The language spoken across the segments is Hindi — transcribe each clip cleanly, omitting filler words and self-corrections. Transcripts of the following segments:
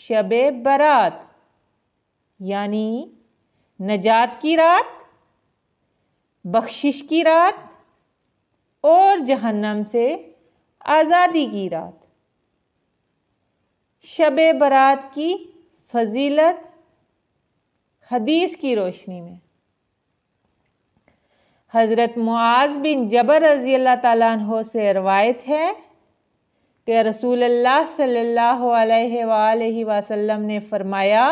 शबे बारात यानी नजात की रात, बख्शिश की रात और जहन्नम से आज़ादी की रात। शबे बारात की फजीलत हदीस की रोशनी में हज़रत मुआज़ बिन जबल रज़ी अल्लाह ताला अन्हो से रवायत है कि रसूलुल्लाह सल्लल्लाहु अलैहि वसल्लम ने फरमाया,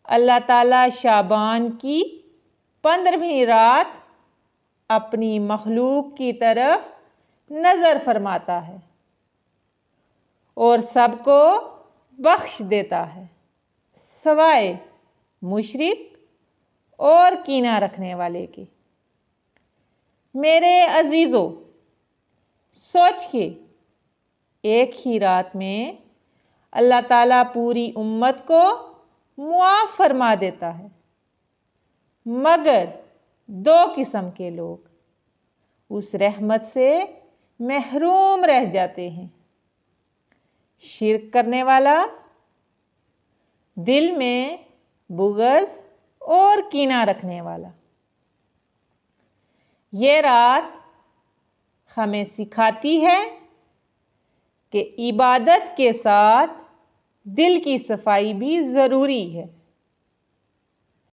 अल्लाह ताला शाबान की 15वीं रात अपनी मखलूक की तरफ नज़र फरमाता है और सबको बख्श देता है सवाए मुशरिक और कीना रखने वाले के। मेरे अजीज़ों, सोच के एक ही रात में अल्लाह ताला पूरी उम्मत को मुआफ़ फरमा देता है, मगर 2 किस्म के लोग उस रहमत से महरूम रह जाते हैं। शिर्क करने वाला, दिल में बुग़्ज़ और कीना रखने वाला। ये रात हमें सिखाती है कि इबादत के साथ दिल की सफाई भी ज़रूरी है।